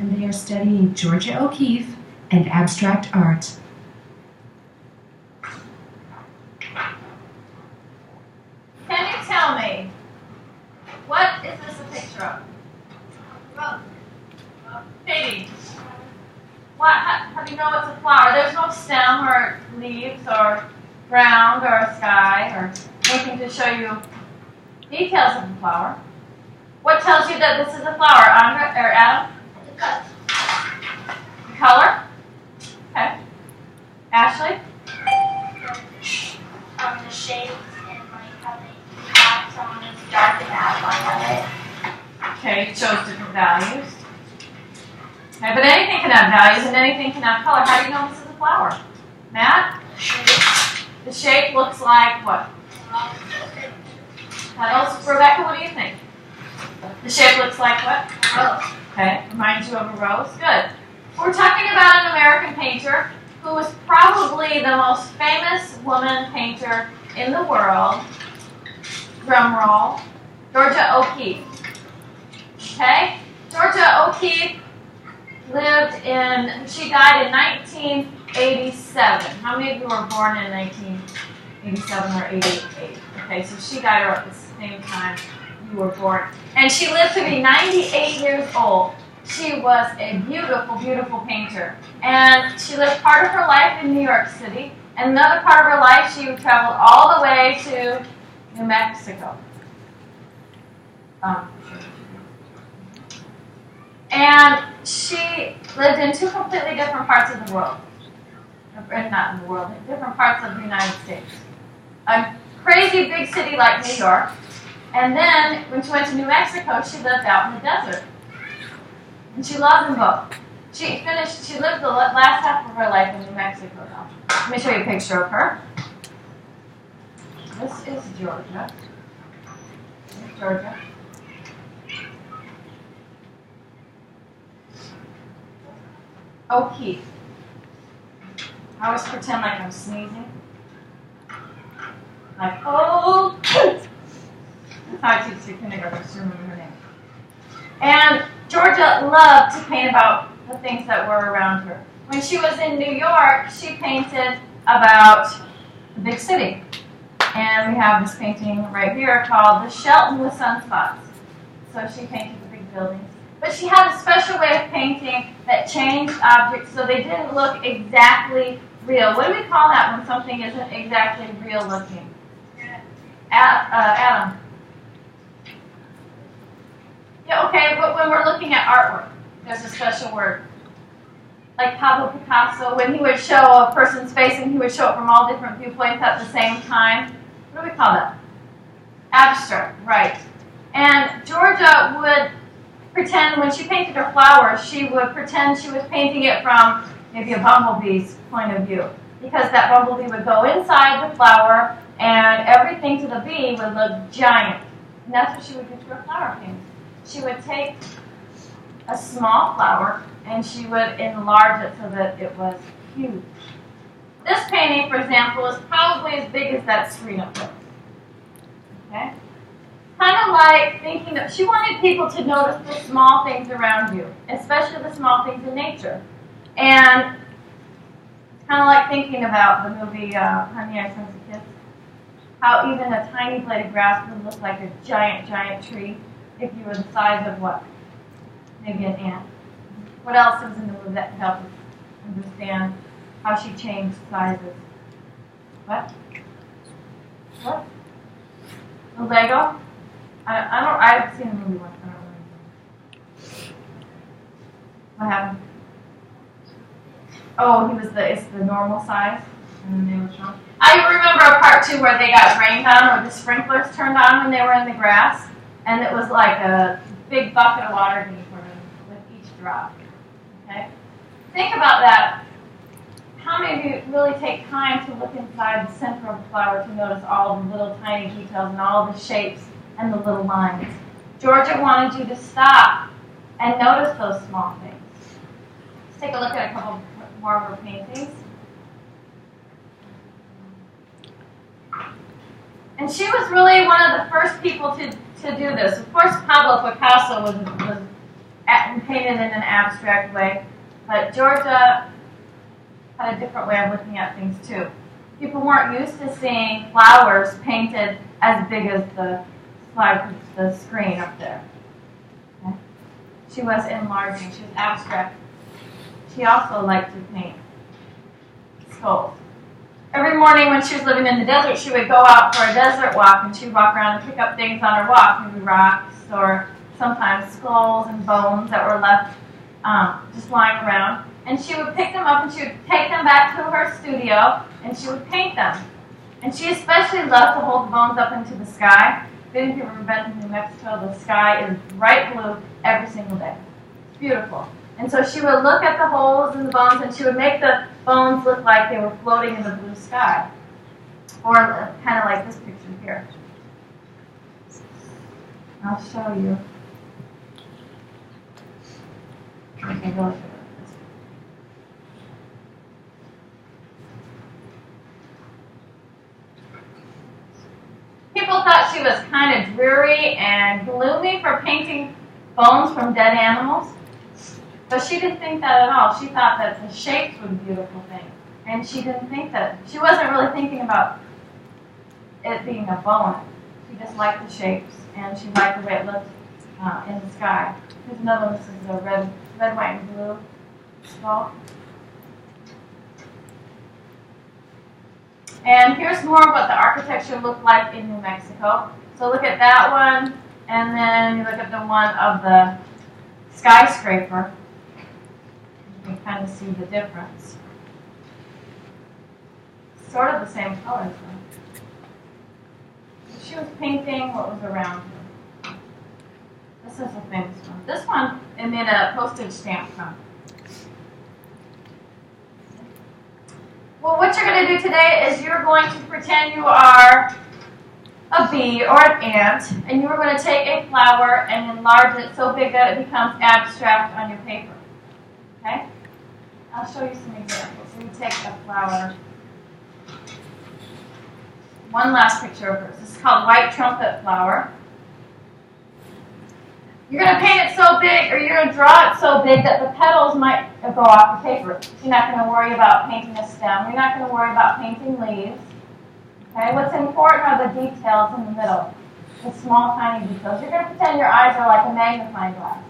and they are studying Georgia O'Keeffe and abstract art. Can you tell me, what is this a picture of? Katie, how do you know it's a flower? There's no stem or leaves or ground or a sky or anything to show you details of the flower. What tells you that this is a flower, Andra or Adam? The color? Okay. Ashley? The shape and like how they have some is dark and outline of it. Okay, it shows different values. Okay, but anything can have values and anything can have color. How do you know this is a flower? Matt? The shape looks like what? Petals. Rebecca, what do you think? The shape looks like what? Rose. Okay, reminds you of a rose. Good. We're talking about an American painter who was probably the most famous woman painter in the world. Drum roll. Georgia O'Keeffe. Okay? Georgia O'Keeffe she died in 1987. How many of you were born in 1987 or 88? Okay, so she died around the same time you were born. And she lived to be 98 years old. She was a beautiful, beautiful painter. And she lived part of her life in New York City. And another part of her life, she traveled all the way to New Mexico. And she lived in two completely different parts of the world. Not in the world, in different parts of the United States. A crazy big city like New York. And then, when she went to New Mexico, she lived out in the desert. And she loved them both. She lived the last half of her life in New Mexico now. Let me show you a picture of her. This is Georgia. Here's Georgia. O'Keeffe. I always pretend like I'm sneezing. Like, oh, that's how I teach you kindergarten, to remember her name. And Georgia loved to paint about the things that were around her. When she was in New York, she painted about the big city. And we have this painting right here called The Shelton with Sunspots. So she painted the big buildings. But she had a special way of painting that changed objects so they didn't look exactly real. What do we call that when something isn't exactly real looking? Adam. Yeah, okay, but when we're looking at artwork, there's a special word. Like Pablo Picasso, when he would show a person's face and he would show it from all different viewpoints at the same time. What do we call that? Abstract, right. And Georgia would pretend, when she painted her flowers, she would pretend she was painting it from maybe a bumblebee's point of view. Because that bumblebee would go inside the flower and everything to the bee would look giant. And that's what she would do to her flower painting. She would take a small flower and she would enlarge it so that it was huge. This painting, for example, is probably as big as that screen up there. Okay? Kind of like thinking that she wanted people to notice the small things around you, especially the small things in nature. And it's kind of like thinking about the movie Honey, I Shrunk the Kids. How even a tiny blade of grass would look like a giant, giant tree if you were the size of what? Maybe an ant. What else was in the movie that helped us understand how she changed sizes? What? What? The Lego? I've seen the movie once. I don't remember. What happened? Oh, it's the normal size, and then they were shrunk. I remember a part too where they got rained on, or the sprinklers turned on when they were in the grass, and it was like a big bucket of water being poured in with each drop. Okay? Think about that. How many of you really take time to look inside the center of the flower to notice all the little tiny details and all the shapes and the little lines? Georgia wanted you to stop and notice those small things. Let's take a look at a couple more of her paintings. And she was really one of the first people to do this. Of course, Pablo Picasso was and painted in an abstract way. But Georgia had a different way of looking at things too. People weren't used to seeing flowers painted as big as the slide, the screen up there. Okay? She was enlarging. She was abstract. She also liked to paint skulls. Every morning when she was living in the desert, she would go out for a desert walk, and she would walk around and pick up things on her walk, maybe rocks or sometimes skulls and bones that were left just lying around. And she would pick them up and she would take them back to her studio and she would paint them. And she especially loved to hold the bones up into the sky. If any of you have ever been to New Mexico, the sky is bright blue every single day. It's beautiful. And so she would look at the holes in the bones and she would make the bones look like they were floating in the blue sky. Or kind of like this picture here. I'll show you. Okay, go look at it. People thought she was kind of dreary and gloomy for painting bones from dead animals. But she didn't think that at all. She thought that the shapes were the beautiful thing. And she didn't think that, she wasn't really thinking about it being a bone. She just liked the shapes and she liked the way it looked in the sky. Here's another one. This is a red, white, and blue skull. And here's more of what the architecture looked like in New Mexico. So look at that one, and then you look at the one of the skyscraper. You can kind of see the difference. Sort of the same colors, though. So she was painting what was around her. This is a famous one. This one, it made a postage stamp from. Well, what you're going to do today is you're going to pretend you are a bee or an ant, and you are going to take a flower and enlarge it so big that it becomes abstract on your paper. Okay? I'll show you some examples. So you take a flower. One last picture of hers. This is called white trumpet flower. You're going to paint it so big, or you're going to draw it so big that the petals might go off the paper. You're not going to worry about painting a stem. You're not going to worry about painting leaves. Okay? What's important are the details in the middle, the small, tiny details. You're going to pretend your eyes are like a magnifying glass.